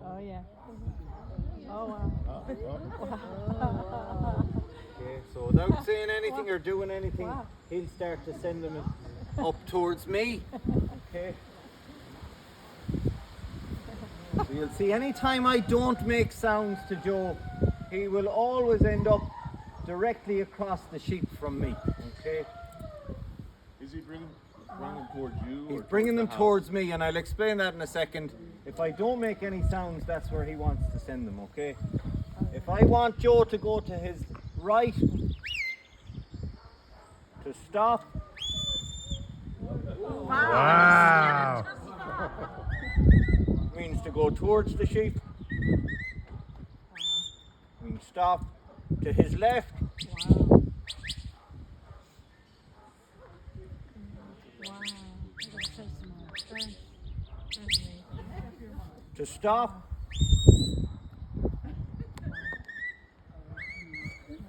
Oh yeah. Oh wow. Okay, so without saying anything or doing anything, Wow. he'll start to send them up towards me. Okay. So you'll see anytime I don't make sounds to Joe, he will always end up directly across the sheep from me. Okay. Is he bringing them towards you? He's or bringing them the house? towards me, and I'll explain that in a second. If I don't make any sounds, that's where he wants to send them, okay? If I want Joe to go to his right, to stop, Wow. means to go towards the sheep, means stop, to his left, Wow. to stop,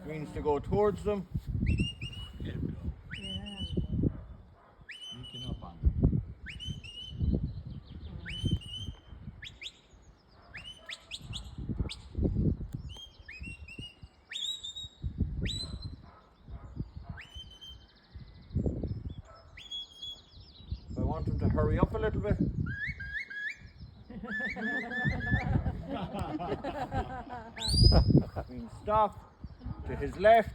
means to go towards them, Sneaking up on them. I want him to hurry up a little bit. Means stop, to his left,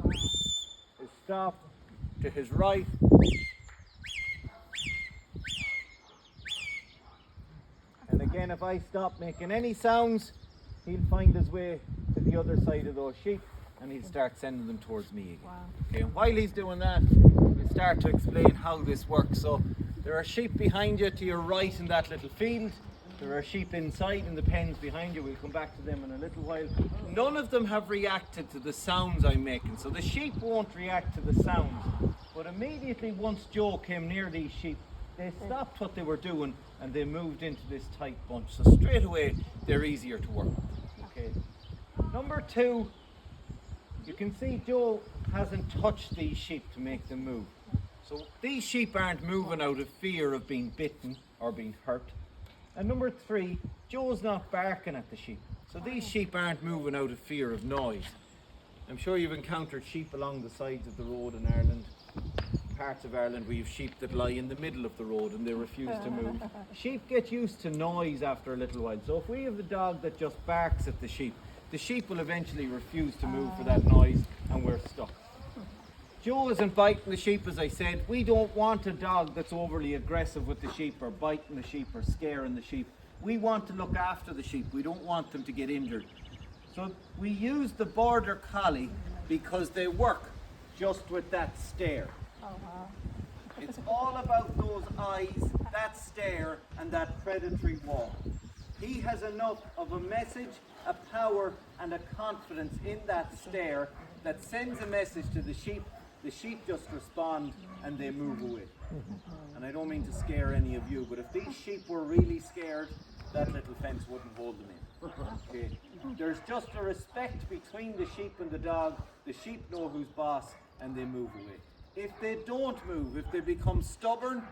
is stop, to his right, and again if I stop making any sounds, he'll find his way to the other side of those sheep and he'll start sending them towards me again. Wow. Okay, and while he's doing that, we'll start to explain how this works. So there are sheep behind you to your right in that little field. There are sheep inside in the pens behind you. We'll come back to them in a little while. None of them have reacted to the sounds I'm making. So the sheep won't react to the sounds. But immediately once Joe came near these sheep, they stopped what they were doing and they moved into this tight bunch. So straight away, they're easier to work with. Okay. Number two, you can see Joe hasn't touched these sheep to make them move. So these sheep aren't moving out of fear of being bitten or being hurt. And number three, Joe's not barking at the sheep. So these sheep aren't moving out of fear of noise. I'm sure you've encountered sheep along the sides of the road in Ireland, parts of Ireland where you've sheep that lie in the middle of the road and they refuse to move. Sheep get used to noise after a little while. So if we have a dog that just barks at the sheep will eventually refuse to move for that noise and we're stuck. Joe isn't biting the sheep, as I said. We don't want a dog that's overly aggressive with the sheep or biting the sheep or scaring the sheep. We want to look after the sheep. We don't want them to get injured. So we use the border collie because they work just with that stare. Oh wow. It's all about those eyes, that stare, and that predatory walk. He has enough of a message, a power, and a confidence in that stare that sends a message to the sheep. The sheep just respond and they move away. And I don't mean to scare any of you, but if these sheep were really scared, that little fence wouldn't hold them in. Okay. There's just a respect between the sheep and the dog. The sheep know who's boss and they move away. If they don't move, if they become stubborn,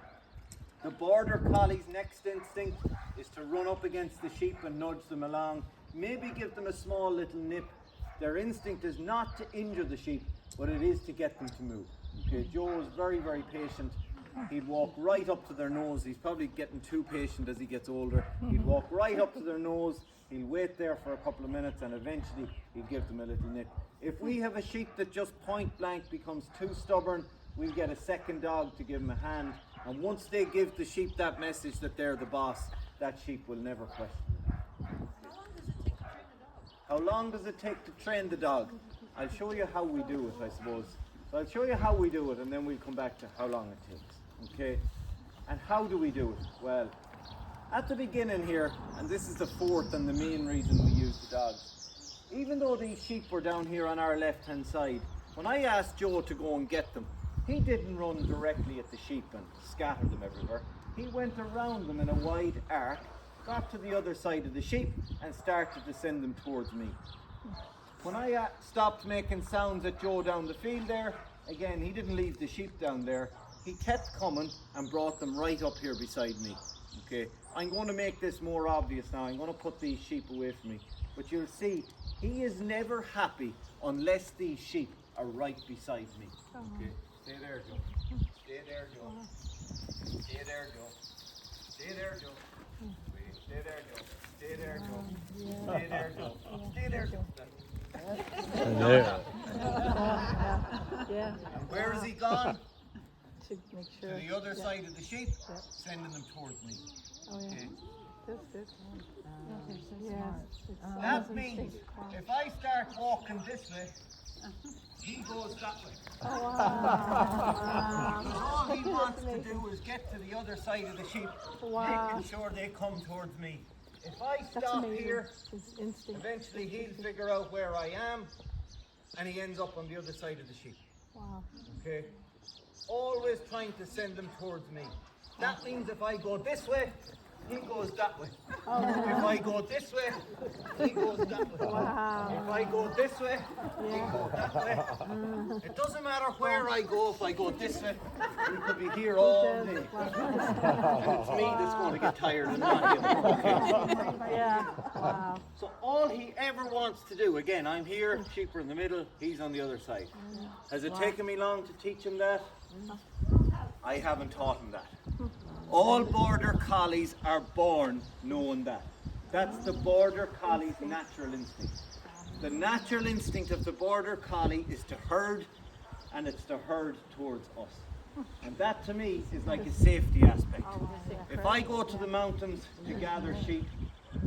the border collie's next instinct is to run up against the sheep and nudge them along, maybe give them a small little nip. Their instinct is not to injure the sheep, but it is to get them to move. Okay, Joe is very, very patient. He'd walk right up to their nose. He's probably getting too patient as he gets older. He'd walk right up to their nose. He'll wait there for a couple of minutes and eventually he'll give them a little nip. If we have a sheep that just point blank becomes too stubborn, we'll get a second dog to give him a hand. And once they give the sheep that message that they're the boss, that sheep will never question it. How long does it take to train the dog? I'll show you how we do it, I suppose. So I'll show you how we do it and then we'll come back to how long it takes. Okay? And how do we do it? Well, at the beginning here, and this is the fourth and the main reason we use the dogs, even though these sheep were down here on our left hand side, when I asked Joe to go and get them, he didn't run directly at the sheep and scatter them everywhere. He went around them in a wide arc, got to the other side of the sheep and started to send them towards me. When I stopped making sounds at Joe down the field there, again, he didn't leave the sheep down there. He kept coming and brought them right up here beside me. Okay, I'm going to make this more obvious now. I'm going to put these sheep away from me. But you'll see, he is never happy unless these sheep are right beside me. Okay, stay there, Joe. Stay there, Joe. Stay there, Joe. Stay there, Joe. Wait, stay there, Joe. Stay there, Joe. Stay there, Joe. Stay there, Joe. Yeah. And where is he gone? To make sure. To the other side of the sheep, sending them towards me. Oh, yeah. Okay. That's good. That means if I start walking this way, he goes that way. Oh, wow. Because all he wants to do is get to the other side of the sheep, Wow. making sure they come towards me. If I That's stop amazing. here, His instinct. eventually he'll figure out where I am, and he ends up on the other side of the sheep. Wow. Okay? Always trying to send them towards me. That means if I go this way, he goes that way. If I go this way, he goes that way. Wow. If I go this way, he goes that way. It doesn't matter where I go. If I go this way, he could be here all day. And it's me that's going to get tired and not him. Okay? Yeah. Wow. So all he ever wants to do, again, I'm here, sheep are in the middle, he's on the other side. Has it taken me long to teach him that? I haven't taught him that. All border collies are born knowing that. That's the border collie's natural instinct. The natural instinct of the border collie is to herd, and it's to herd towards us. And that to me is like a safety aspect. If I go to the mountains to gather sheep,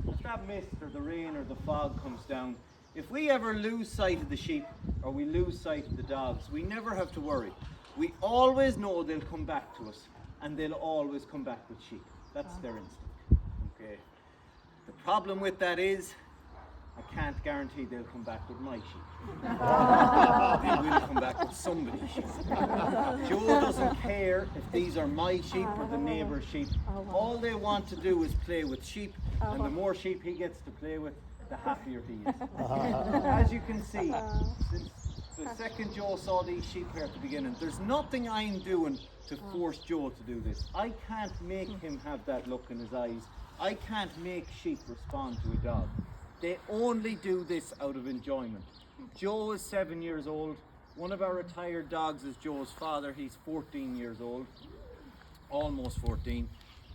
if that mist or the rain or the fog comes down, if we ever lose sight of the sheep or we lose sight of the dogs, we never have to worry. We always know they'll come back to us, and they'll always come back with sheep. That's their instinct. Okay. The problem with that is, I can't guarantee they'll come back with my sheep. They will come back with somebody's sheep. Joe doesn't care if these are my sheep or the neighbour's sheep. All they want to do is play with sheep, and the more sheep he gets to play with, the happier he is. As you can see, since the second Joe saw these sheep here at the beginning, there's nothing I'm doing to force Joe to do this. I can't make him have that look in his eyes. I can't make sheep respond to a dog. They only do this out of enjoyment. Joe is 7 years old. One of our retired dogs is Joe's father. He's 14 years old, almost 14.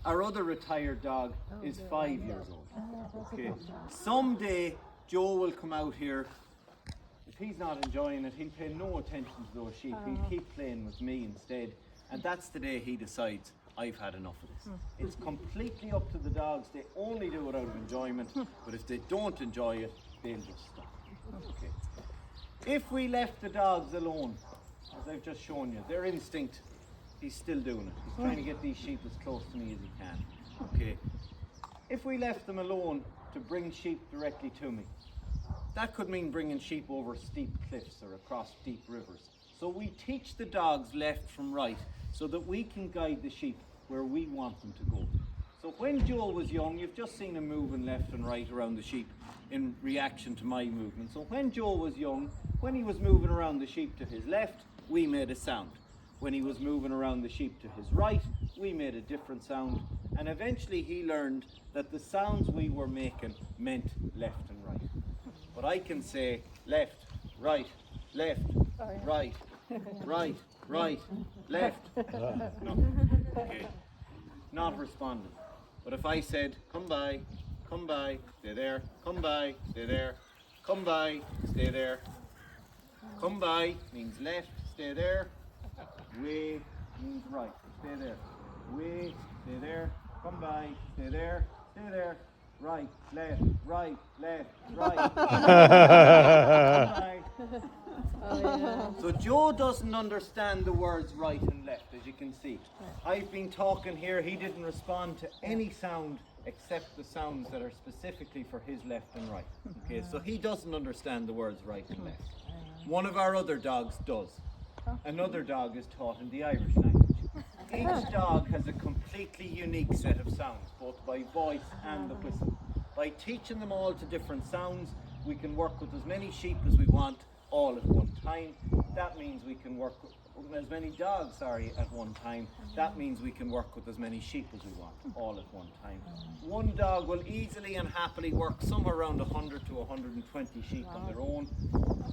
Our other retired dog is 5 years old. Okay. Someday Joe will come out here. If he's not enjoying it, he'll pay no attention to those sheep. He'll keep playing with me instead. And that's the day he decides, I've had enough of this. It's completely up to the dogs. They only do it out of enjoyment. But if they don't enjoy it, they'll just stop. Okay. If we left the dogs alone, as I've just shown you, their instinct, he's still doing it. He's trying to get these sheep as close to me as he can. Okay. If we left them alone to bring sheep directly to me, that could mean bringing sheep over steep cliffs or across deep rivers. So we teach the dogs left from right so that we can guide the sheep where we want them to go. So when Joe was young, you've just seen him moving left and right around the sheep in reaction to my movement. So when Joe was young, when he was moving around the sheep to his left, we made a sound. When he was moving around the sheep to his right, we made a different sound. And eventually he learned that the sounds we were making meant left and right. But I can say left, right, right, right, right, left. No. Okay. Not responding. But if I said, come by, stay there, come by, stay there, come by, stay there. Come by means left, stay there. Way means right, stay there. Way, stay there. Come by, stay there, stay there. Right, left, right, right. So Joe doesn't understand the words right and left, as you can see. I've been talking here, he didn't respond to any sound except the sounds that are specifically for his left and right. Okay, so he doesn't understand the words right and left. One of our other dogs does. Another dog is taught in the Irish language. Each dog has a completely unique set of sounds, both by voice and the whistle. By teaching them all to different sounds, we can work with as many sheep as we want, all at one time. that means we can work with as many dogs, at one time. That means we can work with as many sheep as we want, all at one time. One dog will easily and happily work somewhere around 100 to 120 sheep on their own.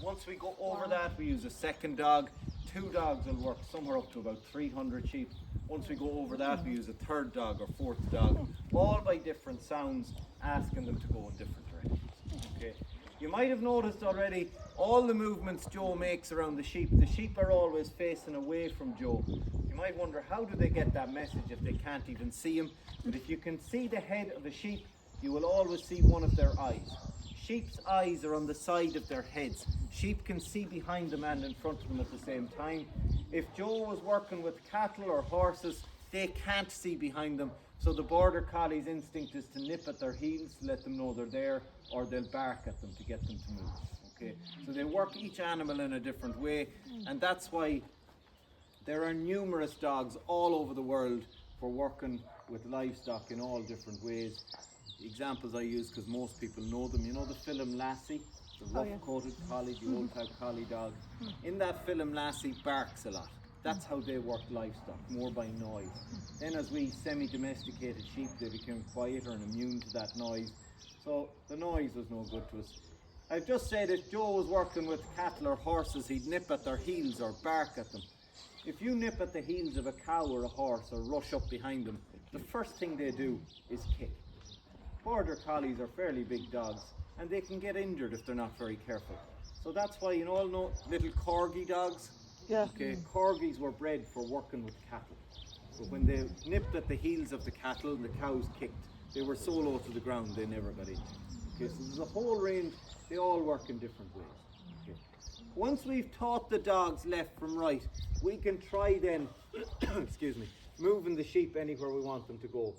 Once we go over that, we use a second dog. 2 dogs will work somewhere up to about 300 sheep. Once we go over that, we use a third dog or fourth dog, all by different sounds, asking them to go in different directions. Okay. You might have noticed already all the movements Joe makes around the sheep are always facing away from Joe. You might wonder, how do they get that message if they can't even see him? But if you can see the head of the sheep, you will always see one of their eyes. Sheep's eyes are on the side of their heads. Sheep can see behind them and in front of them at the same time. If Joe was working with cattle or horses, they can't see behind them. So the border collie's instinct is to nip at their heels to let them know they're there, or they'll bark at them to get them to move. Okay, so they work each animal in a different way, and that's why there are numerous dogs all over the world for working with livestock in all different ways. The examples I use, because most people know them, you know the film Lassie, the rough-coated collie, the old-type collie dog. In that film, Lassie barks a lot. That's how they work livestock, more by noise. Then as we semi-domesticated sheep, they became quieter and immune to that noise. So the noise was no good to us. I've just said if Joe was working with cattle or horses, he'd nip at their heels or bark at them. If you nip at the heels of a cow or a horse or rush up behind them, the first thing they do is kick. Border collies are fairly big dogs, and they can get injured if they're not very careful. So that's why you all know little corgi dogs. Yeah. Okay, corgis were bred for working with cattle. So when they nipped at the heels of the cattle, the cows kicked. They were so low to the ground they never got injured. Okay, so there's a whole range. They all work in different ways. Okay. Once we've taught the dogs left from right, we can try then, excuse me, moving the sheep anywhere we want them to go.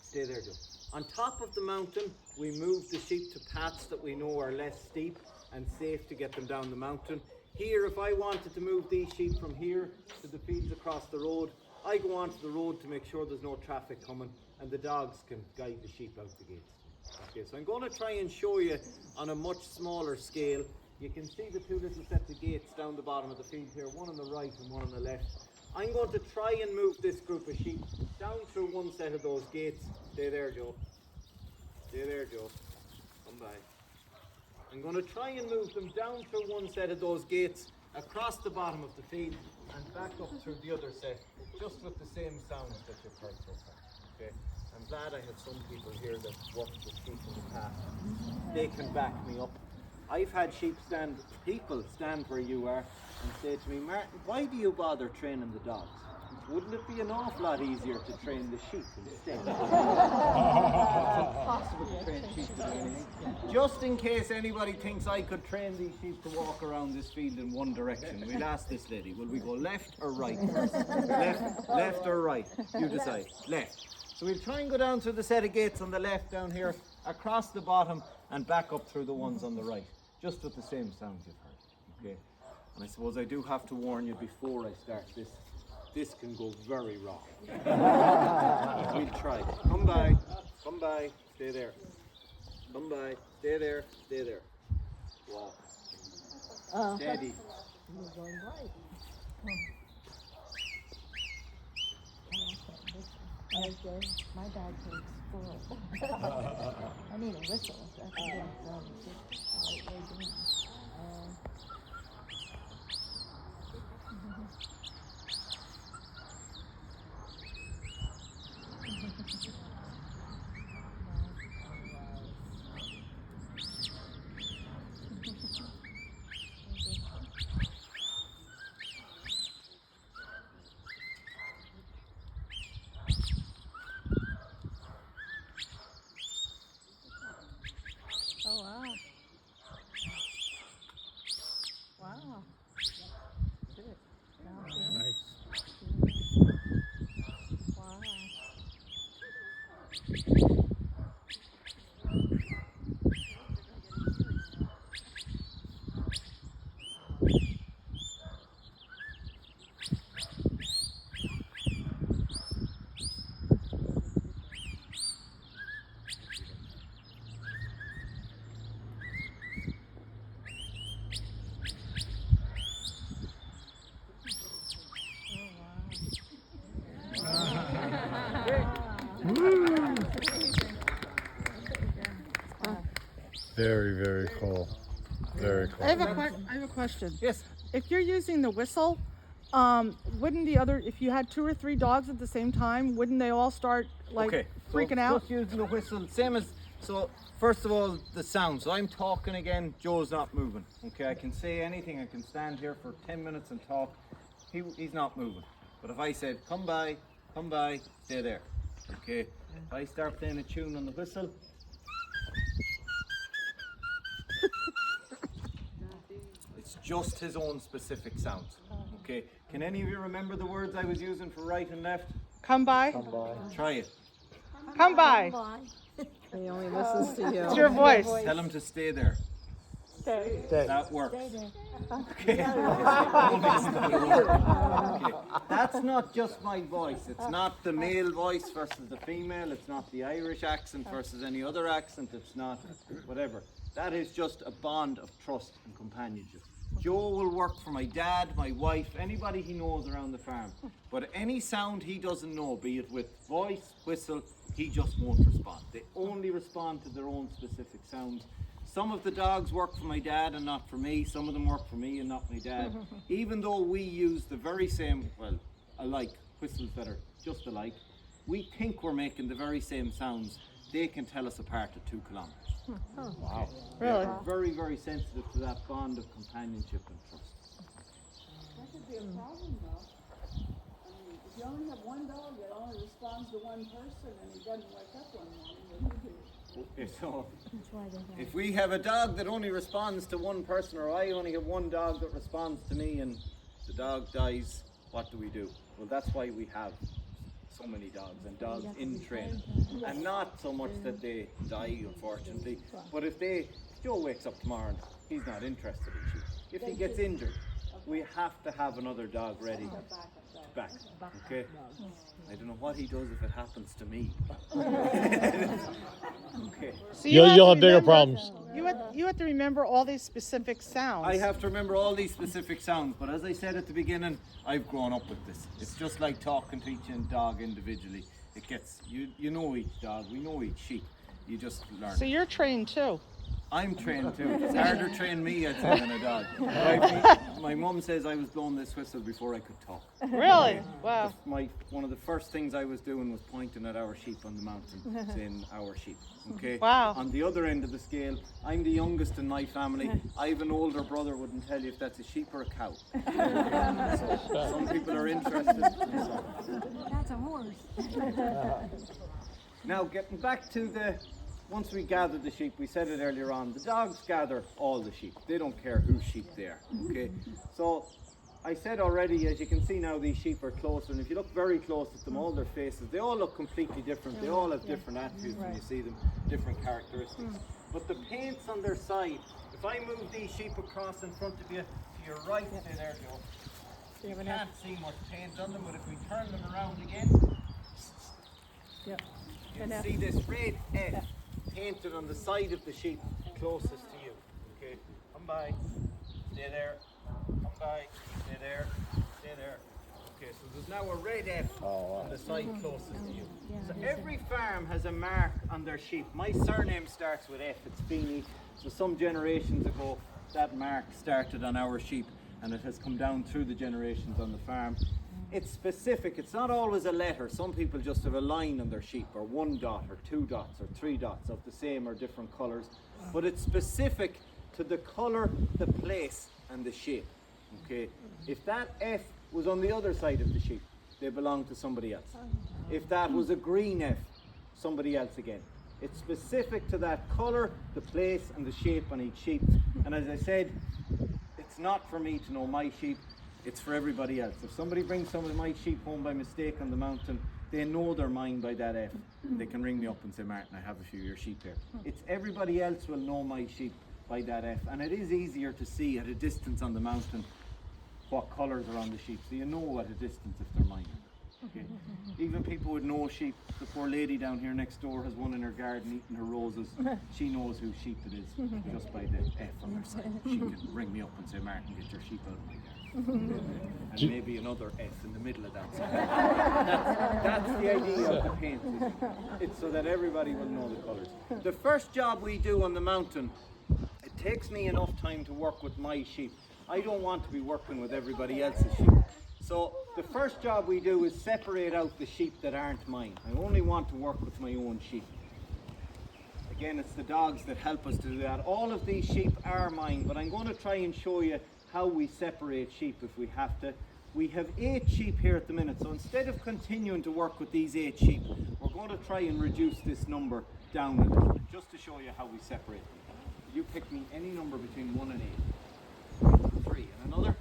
Stay there, Joe. On top of the mountain, we move the sheep to paths that we know are less steep and safe to get them down the mountain. Here, if I wanted to move these sheep from here to the fields across the road, I go onto the road to make sure there's no traffic coming, and the dogs can guide the sheep out the gates. Okay, so I'm going to try and show you on a much smaller scale. You can see the 2 little sets of gates down the bottom of the field here, one on the right and one on the left. I'm going to try and move this group of sheep down through one set of those gates. Stay there, Joe. Stay there, Joe. Come by. I'm going to try and move them down through one set of those gates, across the bottom of the field, and back up through the other set, just with the same sounds that you've heard so far. Okay? I'm glad I have some people here that worked with sheep in the past. They can back me up. I've had people stand where you are and say to me, Martin, why do you bother training the dogs? Wouldn't it be an awful lot easier to train the sheep instead? It's impossible to train sheep to do anything. Just in case anybody thinks I could train these sheep to walk around this field in one direction, we'll ask this lady, will we go left or right first? Left or right? You decide. Left. So we'll try and go down through the set of gates on the left down here, across the bottom, and back up through the ones on the right, just with the same sounds you've heard. Okay? And I suppose I do have to warn you before I start this. This can go very wrong. We'll try. Come by, stay there. Come by, stay there, stay there. Walk. Steady. You're going right. My dog hates squirrels. I need a whistle. That's what I'm doing. Oh, wow. Very, very cool. Very cool. I have a question. Yes. If you're using the whistle, wouldn't if you had 2 or 3 dogs at the same time, wouldn't they all start like freaking out? Just using the whistle, same as, so first of all, the sound. So I'm talking again, Joe's not moving. Okay, I can say anything, I can stand here for 10 minutes and talk. He's not moving. But if I said, come by, stay there. Okay, if I start playing a tune on the whistle, it's just his own specific sound. Okay, can any of you remember the words I was using for right and left? Come by. Try it. Come by. He only listens to you. It's your voice. Tell him to stay there. Stay. That works. Stay there. Okay. Okay. That's not just my voice. It's not the male voice versus the female. It's not the Irish accent versus any other accent. It's not whatever. That is just a bond of trust and companionship. Joe will work for my dad, my wife, anybody he knows around the farm. But any sound he doesn't know, be it with voice, whistle, he just won't respond. They only respond to their own specific sounds. Some of the dogs work for my dad and not for me. Some of them work for me and not my dad. Even though we use the very same, well, alike, whistles that are just alike, we think we're making the very same sounds. They can tell us apart at 2 kilometers. Wow. Really? They're very, very sensitive to that bond of companionship and trust. That could be a problem though. I mean, if you only have one dog that only responds to one person and he doesn't wake up one morning, what do you do? So, if we have a dog that only responds to one person, or I only have one dog that responds to me and the dog dies, what do we do? Well, that's why we have so many dogs and dogs in training. And not so much that they die, unfortunately, but if Joe wakes up tomorrow and he's not interested in sheep, if he gets injured, we have to have another dog ready to back. Okay? I don't know what he does if it happens to me. Okay. So You'll have bigger problems. You have to remember all these specific sounds. I have to remember all these specific sounds, but as I said at the beginning, I've grown up with this. It's just like talking to each dog individually. It gets, you know each dog, we know each sheep. You just learn. So you're trained too. I'm trained too. It's harder to train me, I'd say, than a dog. My mum says I was blowing this whistle before I could talk. Really? Wow. One of the first things I was doing was pointing at our sheep on the mountain, saying our sheep. Okay. Wow. On the other end of the scale, I'm the youngest in my family. I have an older brother, wouldn't tell you if that's a sheep or a cow. So some people are interested. That's a horse. Now, getting back to once we gather the sheep, we said it earlier on, the dogs gather all the sheep. They don't care whose sheep they are, okay? So, I said already, as you can see now, these sheep are closer, and if you look very close at them, all their faces, they all look completely different. They all have different attributes when you see them, different characteristics. But the paints on their side, if I move these sheep across in front of you, to your right, say there, Joe, you can't see much paint on them, but if we turn them around again, you can see this red F painted on the side of the sheep closest to you. Okay, come by, stay there, come by, stay there, stay there. Okay, so there's now a red F on the side closest to you. So every farm has a mark on their sheep. My surname starts with F, it's Feeney. So some generations ago, that mark started on our sheep and it has come down through the generations on the farm. It's specific, it's not always a letter. Some people just have a line on their sheep, or 1 dot, or 2 dots, or 3 dots of the same or different colours. But it's specific to the colour, the place, and the shape. Okay? If that F was on the other side of the sheep, they belong to somebody else. If that was a green F, somebody else again. It's specific to that colour, the place, and the shape on each sheep. And as I said, it's not for me to know my sheep. It's for everybody else. If somebody brings some of my sheep home by mistake on the mountain, they know they're mine by that F. They can ring me up and say, Martin, I have a few of your sheep here. It's everybody else will know my sheep by that F. And it is easier to see at a distance on the mountain what colours are on the sheep. So you know at a distance if they're mine. Okay. Even people with no sheep, the poor lady down here next door has one in her garden eating her roses. She knows whose sheep it is just by the F on her side. She can ring me up and say, Martin, get your sheep out of my garden. And maybe another S in the middle of that. So that's the idea of the paint. It's so that everybody will know the colours. The first job we do on the mountain, it takes me enough time to work with my sheep. I don't want to be working with everybody else's sheep. So the first job we do is separate out the sheep that aren't mine. I only want to work with my own sheep. Again, it's the dogs that help us to do that. All of these sheep are mine, but I'm going to try and show you how we separate sheep if we have to. We have 8 sheep here at the minute, so instead of continuing to work with these 8 sheep, we're going to try and reduce this number down a little bit, just to show you how we separate them. You pick me any number between 1 and 8. 3 and another?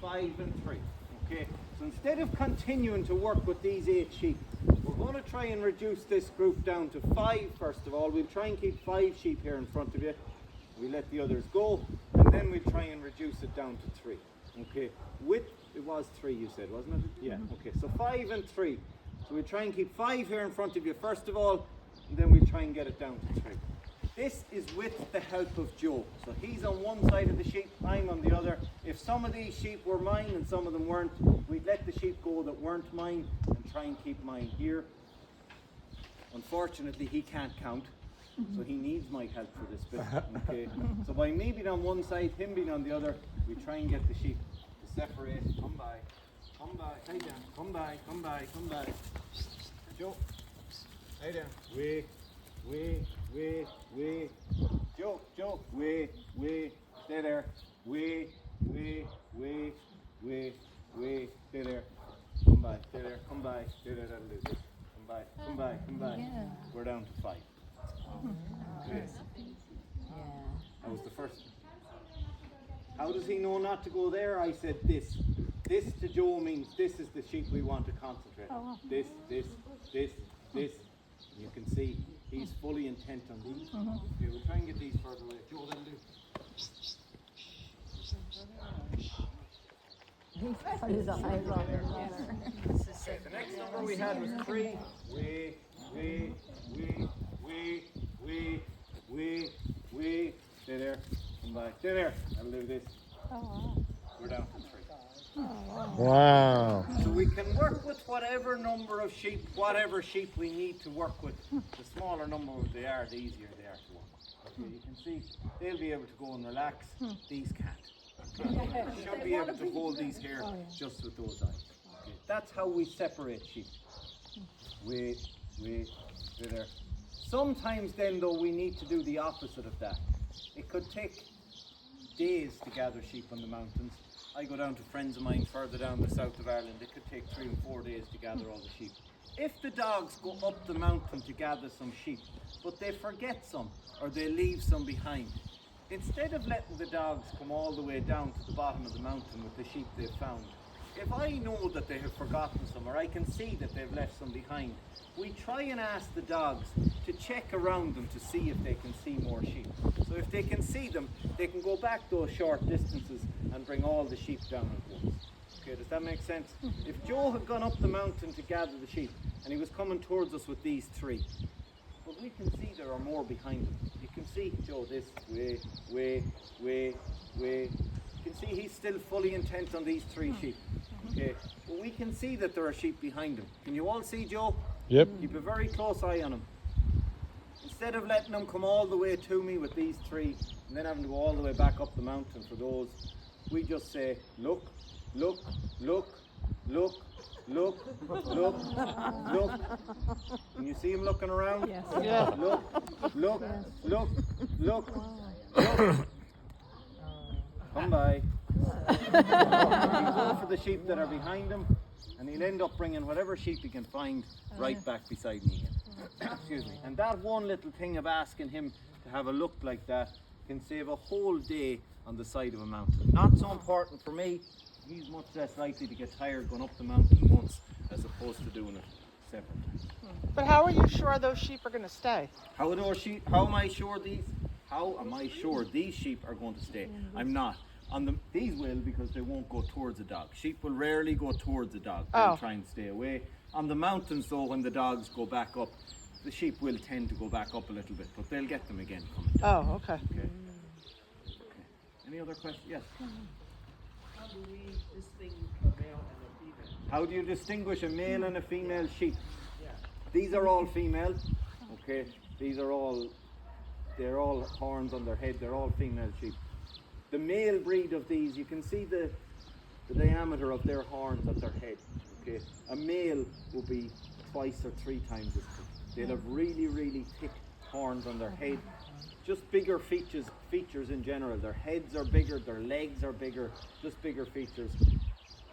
5 and 3. Okay, so instead of continuing to work with these 8 sheep, we're going to try and reduce this group down to 5 first of all. We'll try and keep 5 sheep here in front of you. We let the others go, and then we'll try and reduce it down to 3. Okay, it was 3 you said, wasn't it? Yeah, okay, so 5 and 3. So we'll try and keep 5 here in front of you first of all, and then we'll try and get it down to 3. This is with the help of Joe. So he's on one side of the sheep, I'm on the other. If some of these sheep were mine and some of them weren't, we'd let the sheep go that weren't mine and try and keep mine here. Unfortunately, he can't count, so he needs my help for this bit. Okay. So by me being on one side, him being on the other, we try and get the sheep to separate. Come by, hey down, come by. Joe, hey down. Way. Joe, way, stay there. Way, stay there. Come by, stay there, stay there, that'll do this. Come by. Yeah. We're down to 5. Okay. Yeah. That was the first. How does he know not to go there? I said this. This to Joe means this is the sheep we want to concentrate on. This. You can see he's fully intent on these. Okay, we'll try and get these further away. Joe, that'll do. He's got his eyes on her. Okay, the next number we had was 3. Way. Stay there. Come by. Stay there. I'll do this. We're down to 3. Wow. So we can work with whatever number of sheep, whatever sheep we need to work with. The smaller number they are, the easier they are to work with. Okay, you can see they'll be able to go and relax. These can't. Okay. Should be able to hold these here just with those eyes. Okay. That's how we separate sheep. Wait, stay there. Sometimes then though we need to do the opposite of that. It could take days to gather sheep on the mountains. I go down to friends of mine further down the south of Ireland. It could take 3 and 4 days to gather all the sheep. If the dogs go up the mountain to gather some sheep, but they forget some or they leave some behind, instead of letting the dogs come all the way down to the bottom of the mountain with the sheep they've found, if I know that they have forgotten some or I can see that they've left some behind, we try and ask the dogs to check around them to see if they can see more sheep. So if they can see them, they can go back those short distances and bring all the sheep down at once. Okay, does that make sense? If Joe had gone up the mountain to gather the sheep and he was coming towards us with these 3, but we can see there are more behind him. You can see Joe this way. You can see he's still fully intent on these 3 sheep. Okay, but we can see that there are sheep behind him. Can you all see Joe? Yep. Keep a very close eye on him. Instead of letting them come all the way to me with these 3 and then having to go all the way back up the mountain for those, we just say, look. Can you see him looking around? Yes. Yeah. Look. Come by. He'll go for the sheep that are behind him, and he'll end up bringing whatever sheep he can find right back beside me again. Excuse me. And that one little thing of asking him to have a look like that can save a whole day on the side of a mountain. Not so important for me. He's much less likely to get tired going up the mountain once as opposed to doing it several times. But how are you sure those sheep are going to stay? How am I sure these sheep are going to stay? I'm not. These will, because they won't go towards a dog. Sheep will rarely go towards a dog. They'll try and stay away. On the mountains though, when the dogs go back up, the sheep will tend to go back up a little bit, but they'll get them again coming down. Oh, okay. Okay. Any other questions? Yes. do we distinguish a male and a female? How do you distinguish a male and a female sheep? Yeah. These are all female. Okay, they're all horns on their head. They're all female sheep. The male breed of these, you can see the diameter of their horns at their head. Okay, a male will be twice or three times as thick. They'll have really, really thick horns on their head. Just bigger features in general. Their heads are bigger, their legs are bigger, just bigger features.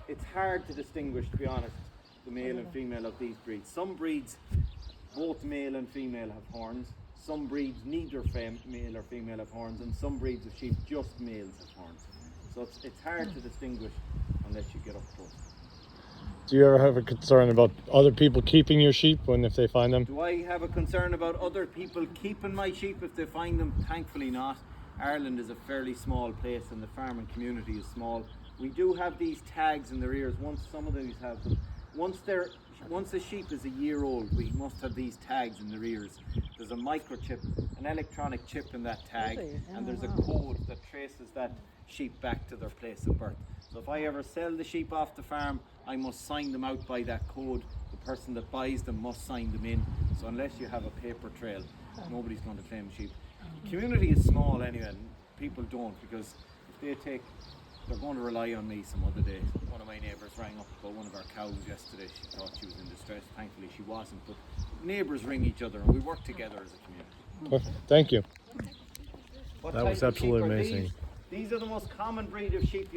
It's hard to distinguish, to be honest, the male and female of these breeds. Some breeds, both male and female have horns. Some breeds, neither male or female have horns, and some breeds of sheep, just males have horns. So it's hard to distinguish unless you get up close. Do you ever have a concern about other people keeping your sheep if they find them? Do I have a concern about other people keeping my sheep if they find them? Thankfully not. Ireland is a fairly small place and the farming community is small. We do have these tags in their ears. Some of these have them. Once a sheep is a year old, we must have these tags in their ears. There's a microchip, an electronic chip in that tag, and there's a code that traces that sheep back to their place of birth. So if I ever sell the sheep off the farm, I must sign them out by that code. The person that buys them must sign them in. So unless you have a paper trail, nobody's going to claim sheep. The community is small anyway, and people don't, because if they're going to rely on me some other day. One of my neighbours rang up about one of our cows yesterday. She thought she was in distress. Thankfully she wasn't, but neighbours ring each other and we work together as a community. Perfect. Thank you. What That was type of sheep absolutely are amazing. These are the most common breed of sheep you